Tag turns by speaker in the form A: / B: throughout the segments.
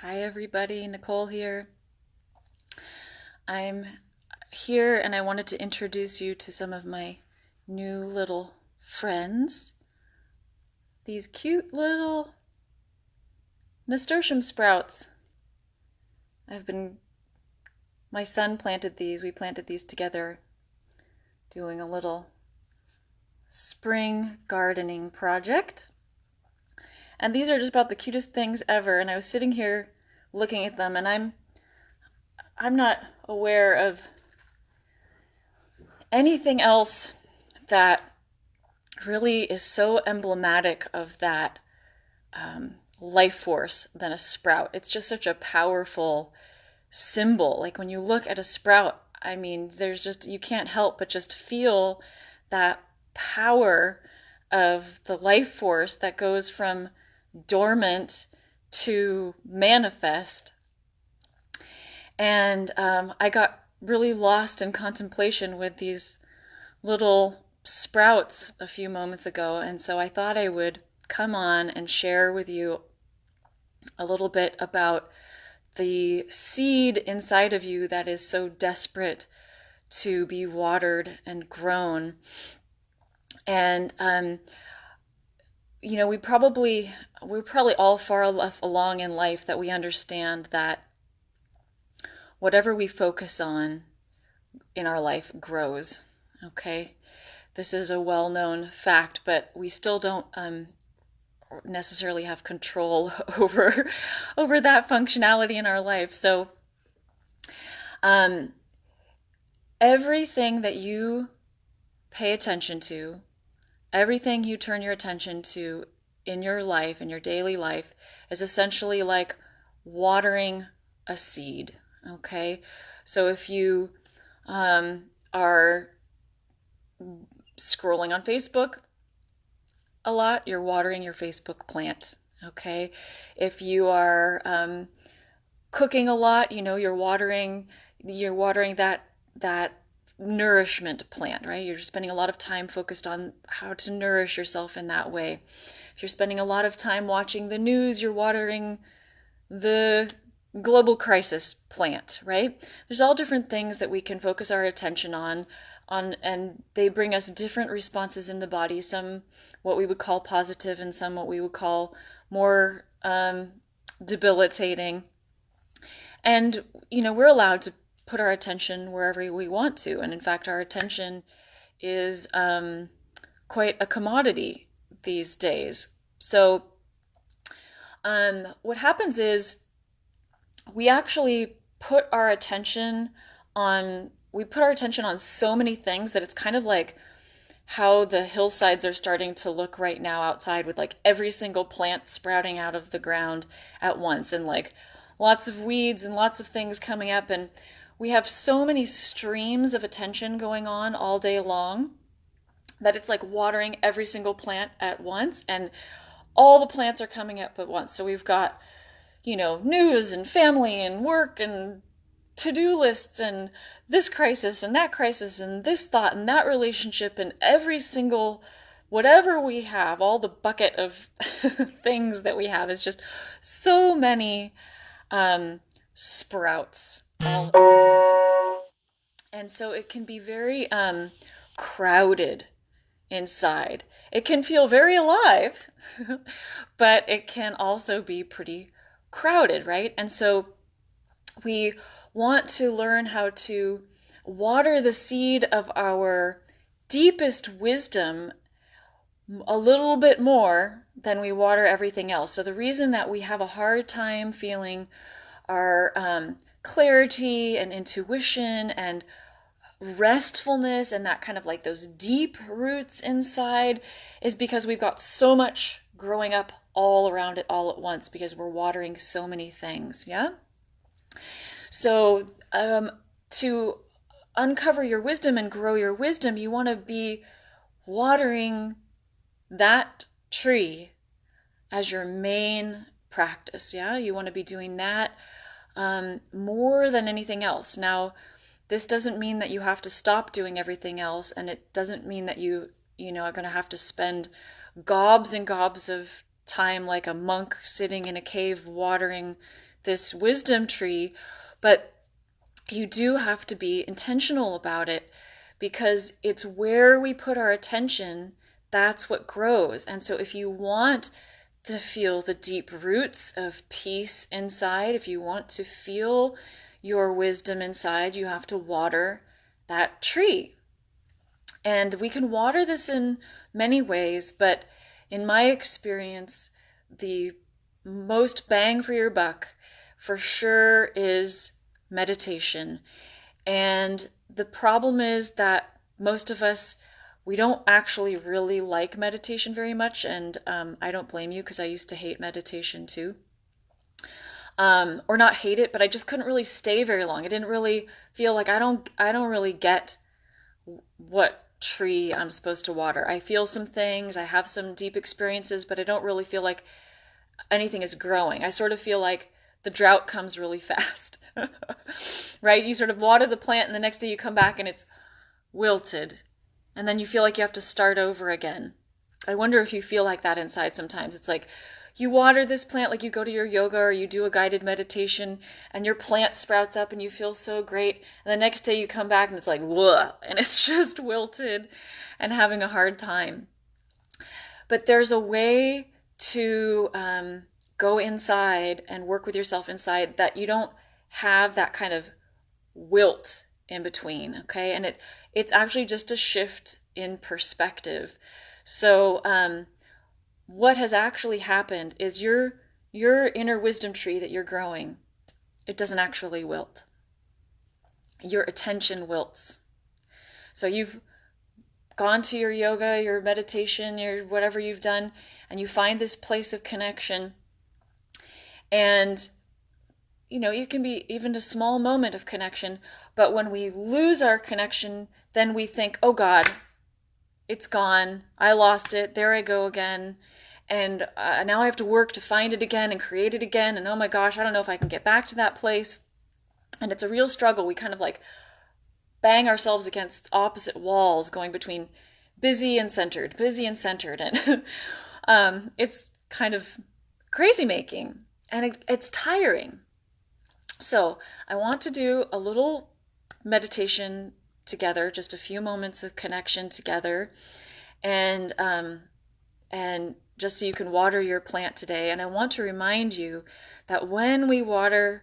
A: Hi everybody, Nicole here. I'm here and I wanted to introduce you to some of my new little friends. These cute little nasturtium sprouts. I've been, my son planted these, we planted these together, doing a little spring gardening project. And these are just about the cutest things ever. And I was sitting here looking at them and I'm not aware of anything else that really is so emblematic of that life force than a sprout. It's just such a powerful symbol. Like when you look at a sprout, I mean, you can't help but just feel that power of the life force that goes from dormant to manifest. And I got really lost in contemplation with these little sprouts a few moments ago, and so I thought I would come on and share with you a little bit about the seed inside of you that is so desperate to be watered and grown. And we're probably all far enough along in life that we understand that whatever we focus on in our life grows. Okay, this is a well-known fact, but we still don't necessarily have control over that functionality in our life. So everything that you pay attention to, everything you turn your attention to in your life, in your daily life, is essentially like watering a seed. Okay, so if you are scrolling on Facebook a lot, you're watering your Facebook plant. Okay, if you are cooking a lot, you're watering that nourishment plant, right? You're spending a lot of time focused on how to nourish yourself in that way. If you're spending a lot of time watching the news, you're watering the global crisis plant, right? There's all different things that we can focus our attention on, and they bring us different responses in the body, some what we would call positive and some what we would call more debilitating. And, we're allowed to put our attention wherever we want to. And in fact, our attention is quite a commodity these days. So what happens is we actually put our attention on so many things that it's kind of like how the hillsides are starting to look right now outside, with like every single plant sprouting out of the ground at once, and like lots of weeds and lots of things coming up, and we have so many streams of attention going on all day long that it's like watering every single plant at once, and all the plants are coming up at once. So we've got news and family and work and to-do lists and this crisis and that crisis and this thought and that relationship, and every single whatever we have, all the bucket of things that we have is just so many sprouts all. And so it can be very crowded inside. It can feel very alive, but it can also be pretty crowded, right? And so we want to learn how to water the seed of our deepest wisdom a little bit more than we water everything else. So the reason that we have a hard time feeling our clarity and intuition and restfulness and that kind of like those deep roots inside is because we've got so much growing up all around it all at once, because we're watering so many things. Yeah. So to uncover your wisdom and grow your wisdom, you want to be watering that tree as your main practice. Yeah, you want to be doing that more than anything else. Now, this doesn't mean that you have to stop doing everything else, and it doesn't mean that you are going to have to spend gobs and gobs of time like a monk sitting in a cave watering this wisdom tree, but you do have to be intentional about it, because it's where we put our attention, that's what grows. And so if you want to feel the deep roots of peace inside, if you want to feel your wisdom inside, you have to water that tree. And we can water this in many ways, but in my experience, the most bang for your buck for sure is meditation. And the problem is that most of us, we don't actually really like meditation very much. And I don't blame you, because I used to hate meditation too. Or not hate it, but I just couldn't really stay very long. I didn't really feel like I don't really get what tree I'm supposed to water. I feel some things, I have some deep experiences, but I don't really feel like anything is growing. I sort of feel like the drought comes really fast, right? You sort of water the plant and the next day you come back and it's wilted. And then you feel like you have to start over again. I wonder if you feel like that inside sometimes. It's like you water this plant, like you go to your yoga or you do a guided meditation and your plant sprouts up and you feel so great. And the next day you come back and it's like, whoa, and it's just wilted and having a hard time. But there's a way to go inside and work with yourself inside that you don't have that kind of wilt in between, okay? And it's actually just a shift in perspective. So what has actually happened is your inner wisdom tree that you're growing, it doesn't actually wilt. Your attention wilts. So you've gone to your yoga, your meditation, your whatever you've done, and you find this place of connection. And it can be even a small moment of connection, but when we lose our connection, then we think, oh God, it's gone. I lost it. There I go again. And now I have to work to find it again and create it again. And oh my gosh, I don't know if I can get back to that place. And it's a real struggle. We kind of like bang ourselves against opposite walls, going between busy and centered. And it's kind of crazy making, and it's tiring. So I want to do a little meditation together, just a few moments of connection together, and just so you can water your plant today. And I want to remind you that when we water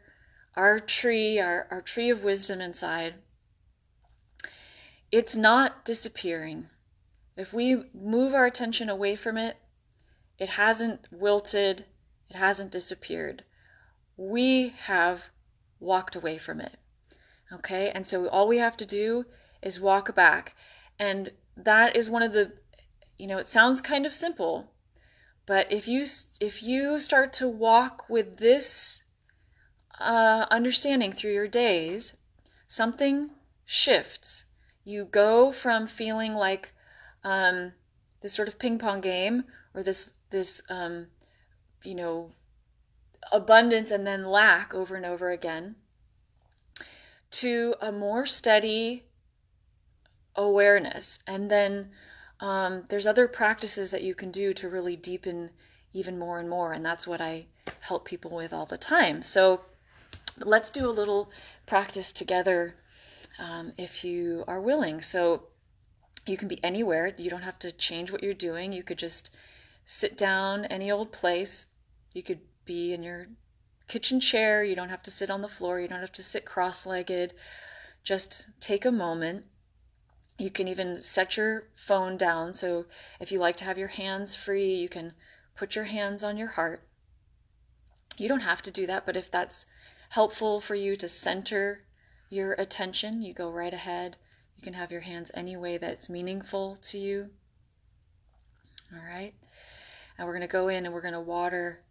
A: our tree, our tree of wisdom inside, it's not disappearing. If we move our attention away from it, it hasn't wilted, it hasn't disappeared. We have walked away from it. Okay? And so all we have to do is walk back. And that is one of the, it sounds kind of simple, but if you start to walk with this understanding through your days, something shifts. You go from feeling like this sort of ping pong game, or this abundance and then lack over and over again, to a more steady awareness. And then there's other practices that you can do to really deepen even more and more. And that's what I help people with all the time. So let's do a little practice together if you are willing. So you can be anywhere. You don't have to change what you're doing. You could just sit down any old place. You could be in your kitchen chair. You don't have to sit on the floor. You don't have to sit cross-legged. Just take a moment. You can even set your phone down. So if you like to have your hands free, you can put your hands on your heart. You don't have to do that, but if that's helpful for you to center your attention, you go right ahead. You can have your hands any way that's meaningful to you. All right. And we're going to go in and we're going to water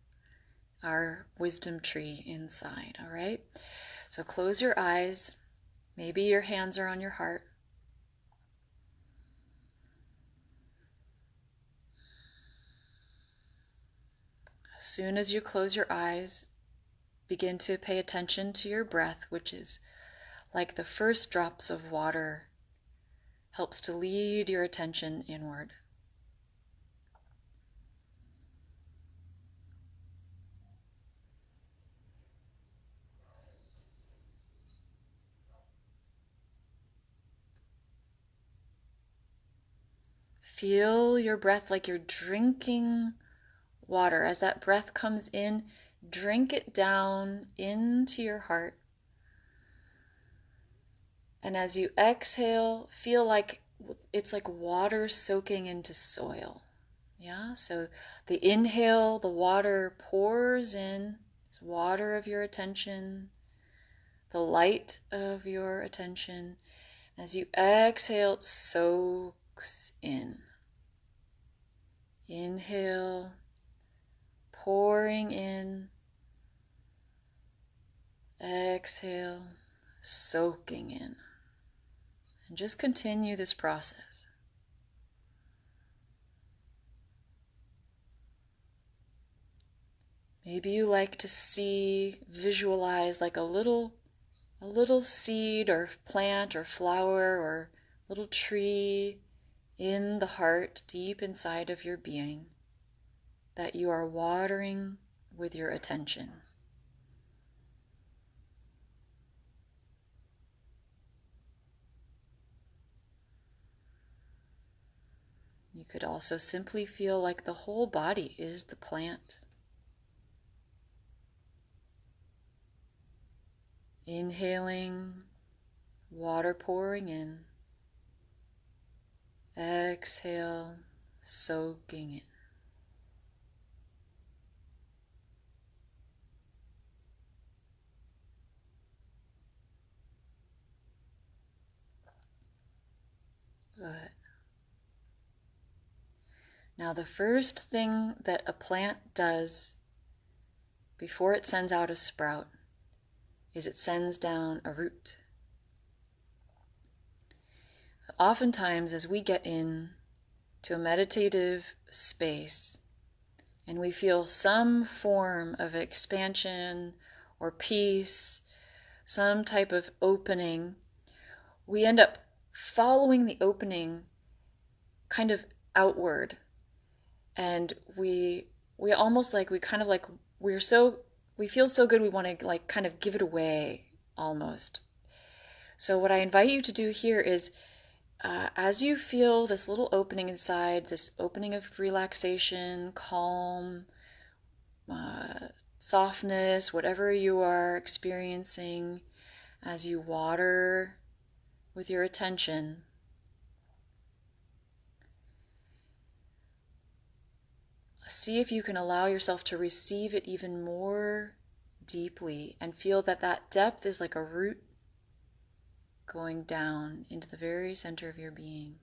A: our wisdom tree inside. All right. So close your eyes. Maybe your hands are on your heart. As soon as you close your eyes, begin to pay attention to your breath, which is like the first drops of water, helps to lead your attention inward. Feel your breath like you're drinking water. As that breath comes in, drink it down into your heart. And as you exhale, feel like it's like water soaking into soil. Yeah, so the inhale, the water pours in. It's water of your attention, the light of your attention. As you exhale, it soaks in. Inhale, pouring in. Exhale, soaking in. And just continue this process. Maybe you like to visualize like a little seed or plant or flower or little tree in the heart, deep inside of your being, that you are watering with your attention. You could also simply feel like the whole body is the plant. Inhaling, water pouring in. Exhale, soaking in. Good. Now, the first thing that a plant does before it sends out a sprout is it sends down a root. Oftentimes, as we get in to a meditative space and we feel some form of expansion or peace, some type of opening, we end up following the opening kind of outward. And we almost like, we feel so good we want to like kind of give it away almost. So what I invite you to do here is as you feel this little opening inside, this opening of relaxation, calm, softness, whatever you are experiencing, as you water with your attention, see if you can allow yourself to receive it even more deeply and feel that that depth is like a root going down into the very center of your being.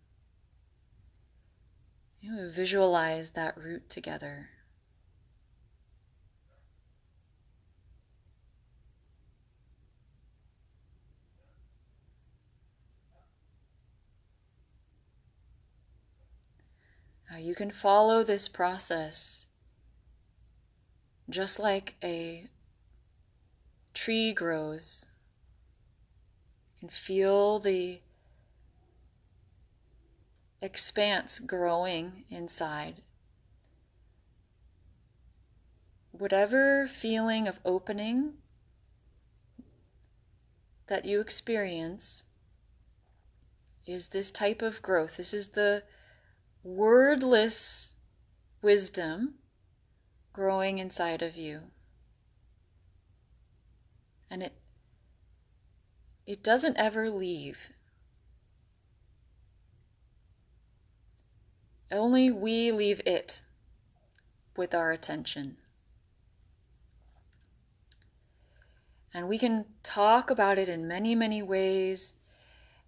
A: You visualize that root together. Now you can follow this process just like a tree grows. You can feel the expanse growing inside. Whatever feeling of opening that you experience is this type of growth. This is the wordless wisdom growing inside of you. And it doesn't ever leave. Only we leave it with our attention. And we can talk about it in many, many ways.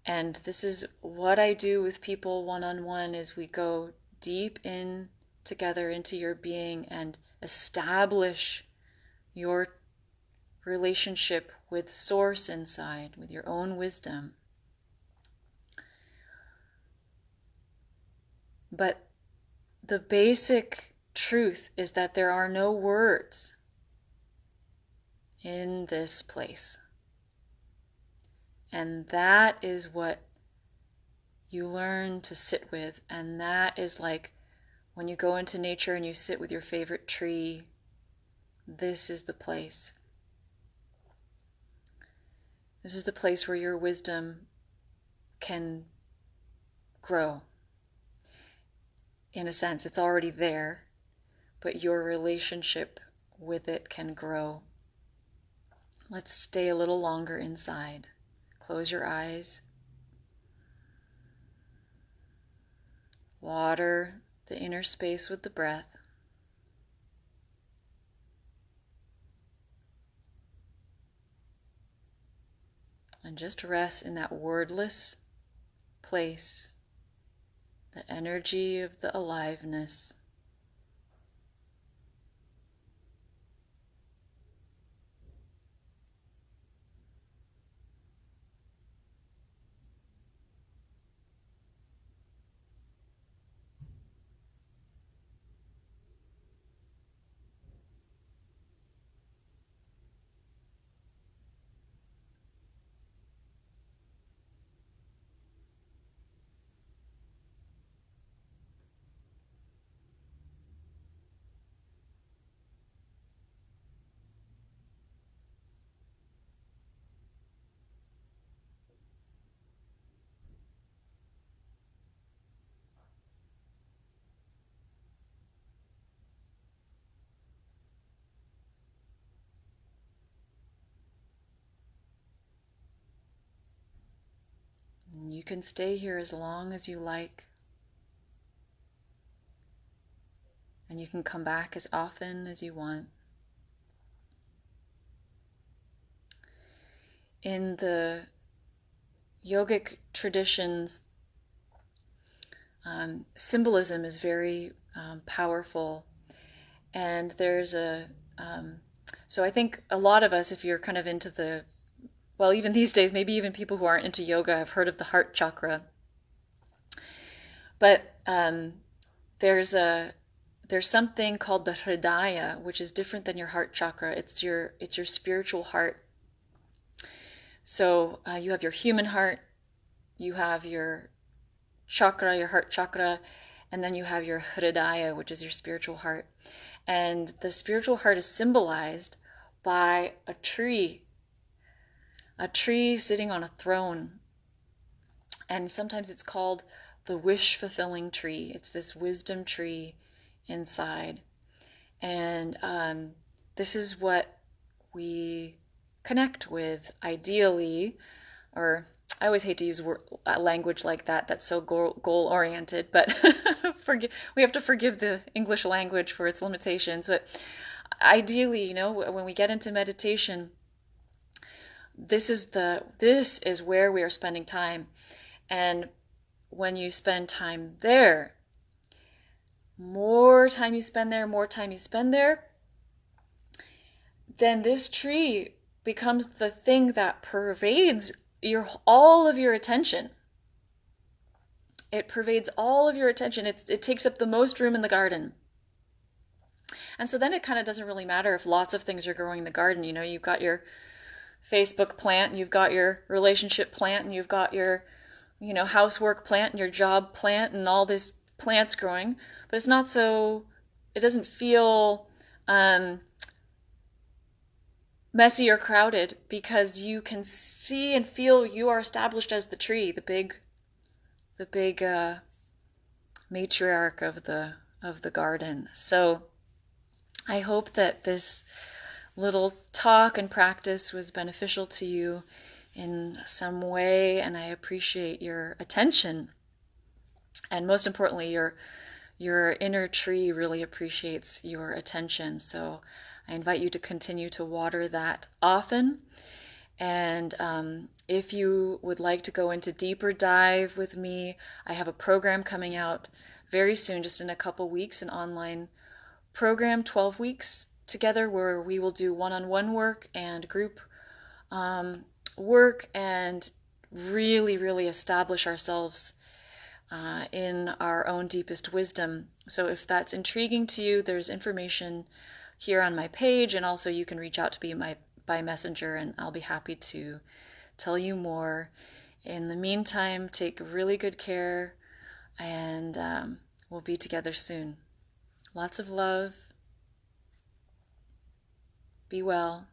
A: And this is what I do with people one-on-one, is we go deep in together into your being and establish your relationship with Source inside, with your own wisdom. But the basic truth is that there are no words in this place. And that is what you learn to sit with. And that is like when you go into nature and you sit with your favorite tree, this is the place. This is the place where your wisdom can grow. in a sense. It's already there, but your relationship with it can grow. Let's stay a little longer inside. Close your eyes. Water the inner space with the breath. And just rest in that wordless place, the energy of the aliveness. And you can stay here as long as you like. And you can come back as often as you want. In the yogic traditions, symbolism is very powerful. And there's so I think a lot of us, if you're kind of into well, even these days, maybe even people who aren't into yoga have heard of the heart chakra. But there's something called the hridaya, which is different than your heart chakra. It's your spiritual heart. So you have your human heart, you have your chakra, your heart chakra, and then you have your hridaya, which is your spiritual heart. And the spiritual heart is symbolized by a tree sitting on a throne. And sometimes it's called the wish-fulfilling tree. It's this wisdom tree inside. And this is what we connect with ideally, or I always hate to use language like that. That's so goal-oriented, but we have to forgive the English language for its limitations. But ideally, when we get into meditation, this is where we are spending time. And when you spend time there, more time you spend there, then this tree becomes the thing that pervades all of your attention. It pervades all of your attention. It takes up the most room in the garden. And so then it kind of doesn't really matter if lots of things are growing in the garden. You've got your Facebook plant, and you've got your relationship plant, and you've got your, housework plant and your job plant and all these plants growing. But it doesn't feel messy or crowded, because you can see and feel you are established as the tree, the big matriarch of the garden. So I hope that this little talk and practice was beneficial to you in some way, and I appreciate your attention. And most importantly, your inner tree really appreciates your attention. So I invite you to continue to water that often. And if you would like to go into deeper dive with me, I have a program coming out very soon, just in a couple weeks, an online program, 12 weeks together, where we will do one-on-one work and group work and really, really establish ourselves in our own deepest wisdom. So if that's intriguing to you, there's information here on my page, and also you can reach out to me by messenger, and I'll be happy to tell you more. In the meantime, take really good care, and we'll be together soon. Lots of love. Be well.